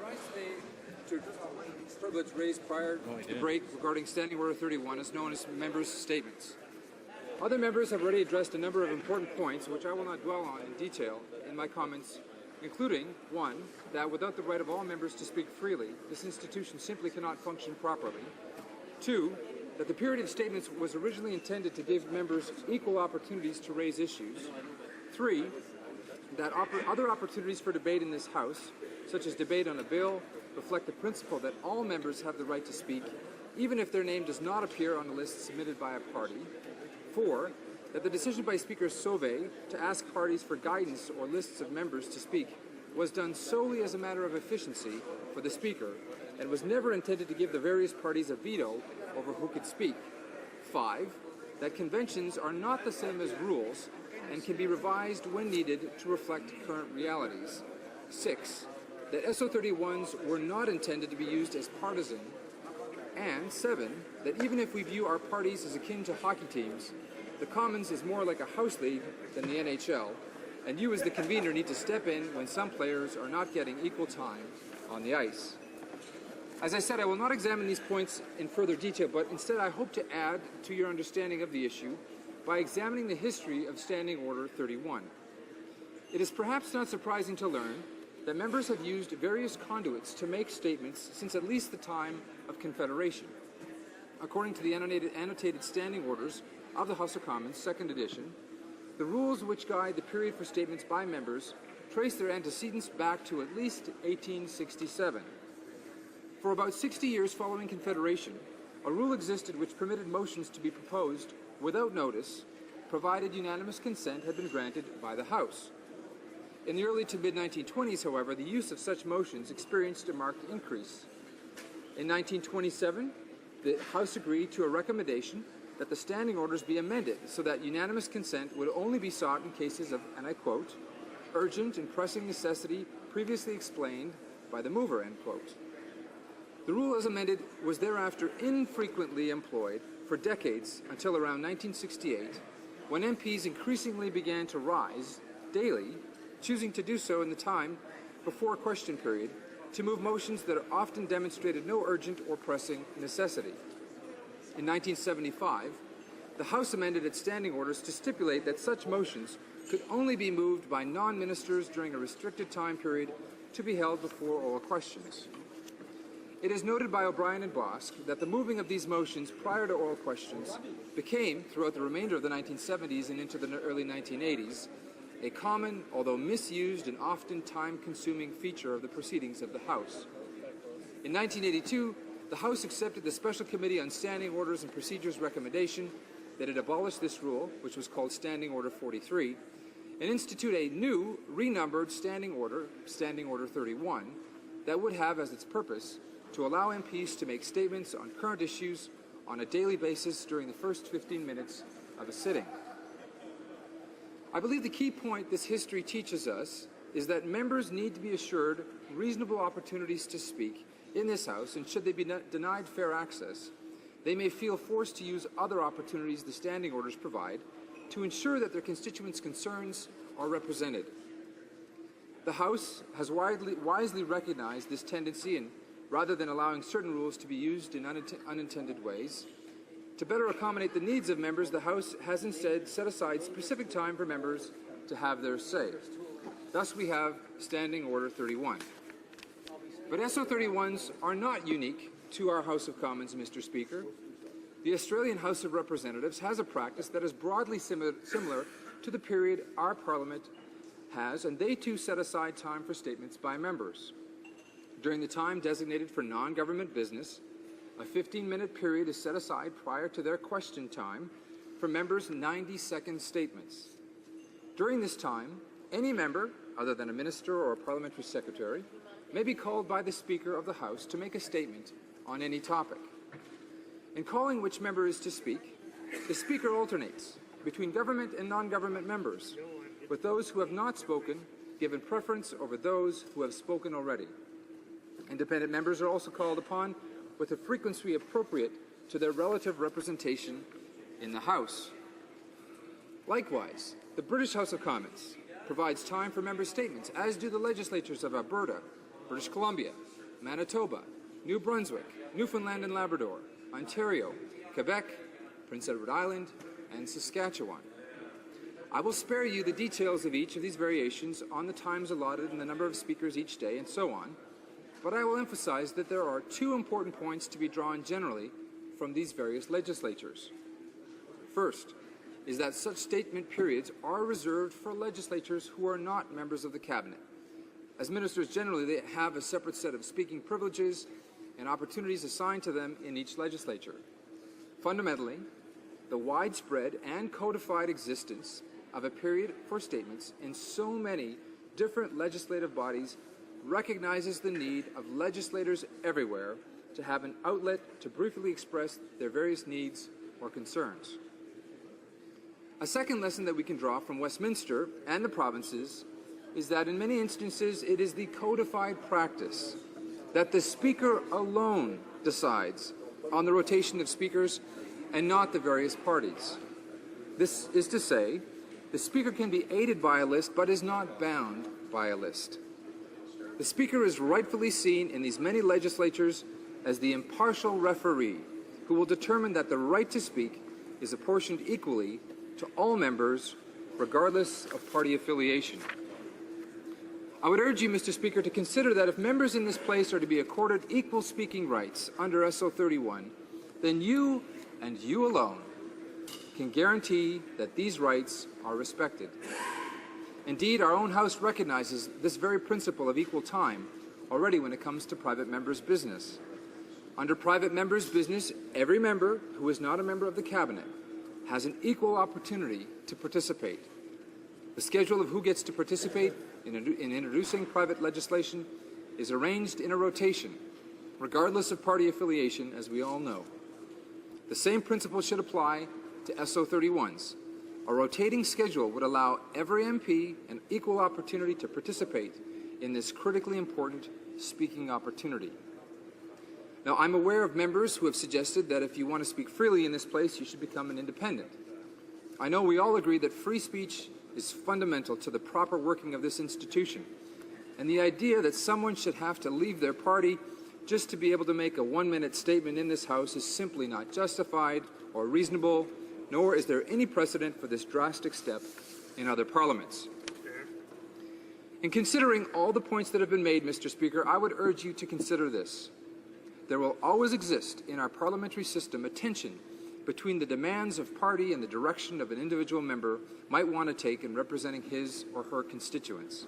rise to privilege raised prior to the break regarding Standing Order 31 is known as members' statements. Other members have already addressed a number of important points, which I will not dwell on in detail in my comments, including, 1, that without the right of all members to speak freely, this institution simply cannot function properly. 2, that the period of statements was originally intended to give members equal opportunities to raise issues. 3, that other opportunities for debate in this House, such as debate on a bill, reflect the principle that all members have the right to speak, even if their name does not appear on a list submitted by a party. 4, that the decision by Speaker Sauvé to ask parties for guidance or lists of members to speak was done solely as a matter of efficiency for the Speaker and was never intended to give the various parties a veto over who could speak. 5, that conventions are not the same as rules and can be revised when needed to reflect current realities. 6, that SO31s were not intended to be used as partisan. And 7, that even if we view our parties as akin to hockey teams, the Commons is more like a house league than the NHL, and you as the convener need to step in when some players are not getting equal time on the ice. As I said, I will not examine these points in further detail, but instead I hope to add to your understanding of the issue by examining the history of Standing Order 31. It is perhaps not surprising to learn that members have used various conduits to make statements since at least the time of Confederation. According to the annotated standing orders of the House of Commons, 2nd edition, the rules which guide the period for statements by members trace their antecedents back to at least 1867. For about 60 years following Confederation, a rule existed which permitted motions to be proposed without notice, provided unanimous consent had been granted by the House. In the early to mid-1920s, however, the use of such motions experienced a marked increase. In 1927, the House agreed to a recommendation that the standing orders be amended so that unanimous consent would only be sought in cases of, and I quote, urgent and pressing necessity previously explained by the mover, end quote. The rule as amended was thereafter infrequently employed for decades until around 1968, when MPs increasingly began to rise daily, choosing to do so in the time before a question period, to move motions that often demonstrated no urgent or pressing necessity. In 1975, the House amended its standing orders to stipulate that such motions could only be moved by non-ministers during a restricted time period to be held before oral questions. It is noted by O'Brien and Bosk that the moving of these motions prior to oral questions became, throughout the remainder of the 1970s and into the early 1980s, a common, although misused and often time-consuming feature of the proceedings of the House. In 1982, the House accepted the Special Committee on Standing Orders and Procedures recommendation that it abolish this rule, which was called Standing Order 43, and institute a new, renumbered Standing Order 31, that would have as its purpose to allow MPs to make statements on current issues on a daily basis during the first 15 minutes of a sitting. I believe the key point this history teaches us is that members need to be assured reasonable opportunities to speak in this House, and should they be denied fair access, they may feel forced to use other opportunities the standing orders provide to ensure that their constituents' concerns are represented. The House has wisely recognized this tendency, and rather than allowing certain rules to be used in unintended ways, to better accommodate the needs of members, the House has instead set aside specific time for members to have their say. Thus we have Standing Order 31. But SO31s are not unique to our House of Commons, Mr. Speaker. The Australian House of Representatives has a practice that is broadly similar to the period our Parliament has, and they too set aside time for statements by members. During the time designated for non-government business, a 15-minute period is set aside prior to their question time for members' 90-second statements. During this time, any member, other than a minister or a parliamentary secretary, may be called by the Speaker of the House to make a statement on any topic. In calling which member is to speak, the Speaker alternates between government and non-government members, with those who have not spoken given preference over those who have spoken already. Independent members are also called upon with a frequency appropriate to their relative representation in the House. Likewise, the British House of Commons provides time for member statements, as do the legislatures of Alberta, British Columbia, Manitoba, New Brunswick, Newfoundland and Labrador, Ontario, Quebec, Prince Edward Island, and Saskatchewan. I will spare you the details of each of these variations on the times allotted and the number of speakers each day and so on, but I will emphasize that there are two important points to be drawn generally from these various legislatures. First is that such statement periods are reserved for legislators who are not members of the Cabinet. As ministers, generally, they have a separate set of speaking privileges and opportunities assigned to them in each legislature. Fundamentally, the widespread and codified existence of a period for statements in so many different legislative bodies recognizes the need of legislators everywhere to have an outlet to briefly express their various needs or concerns. A second lesson that we can draw from Westminster and the provinces is that in many instances it is the codified practice that the Speaker alone decides on the rotation of speakers and not the various parties. This is to say, the Speaker can be aided by a list but is not bound by a list. The Speaker is rightfully seen in these many legislatures as the impartial referee who will determine that the right to speak is apportioned equally to all members, regardless of party affiliation. I would urge you, Mr. Speaker, to consider that if members in this place are to be accorded equal speaking rights under SO 31, then you and you alone can guarantee that these rights are respected. Indeed, our own House recognizes this very principle of equal time already when it comes to private members' business. Under private members' business, every member who is not a member of the Cabinet has an equal opportunity to participate. The schedule of who gets to participate in introducing private legislation is arranged in a rotation, regardless of party affiliation, as we all know. The same principle should apply to SO 31s. A rotating schedule would allow every MP an equal opportunity to participate in this critically important speaking opportunity. Now, I'm aware of members who have suggested that if you want to speak freely in this place, you should become an independent. I know we all agree that free speech is fundamental to the proper working of this institution, and the idea that someone should have to leave their party just to be able to make a one-minute statement in this House is simply not justified or reasonable, nor is there any precedent for this drastic step in other parliaments. In considering all the points that have been made, Mr. Speaker, I would urge you to consider this. There will always exist in our parliamentary system a tension between the demands of party and the direction of an individual member might want to take in representing his or her constituents.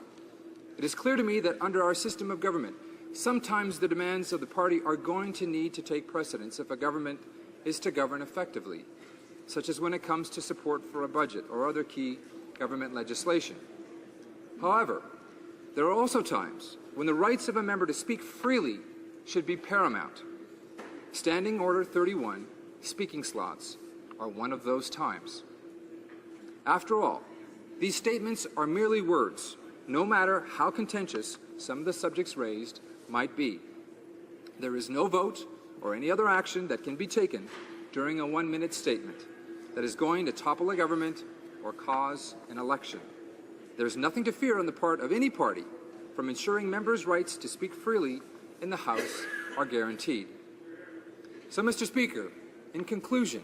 It is clear to me that under our system of government, sometimes the demands of the party are going to need to take precedence if a government is to govern effectively, such as when it comes to support for a budget or other key government legislation. However, there are also times when the rights of a member to speak freely should be paramount. Standing Order 31, speaking slots, are one of those times. After all, these statements are merely words, no matter how contentious some of the subjects raised might be. There is no vote or any other action that can be taken during a one-minute statement that is going to topple a government or cause an election. There is nothing to fear on the part of any party from ensuring members' rights to speak freely in the House are guaranteed. So, Mr. Speaker, in conclusion,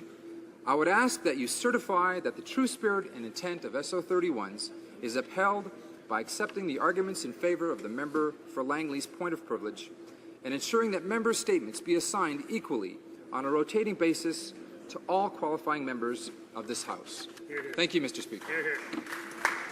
I would ask that you certify that the true spirit and intent of SO 31s is upheld by accepting the arguments in favor of the member for Langley's point of privilege and ensuring that members' statements be assigned equally on a rotating basis to all qualifying members of this House. Thank you, Mr. Speaker.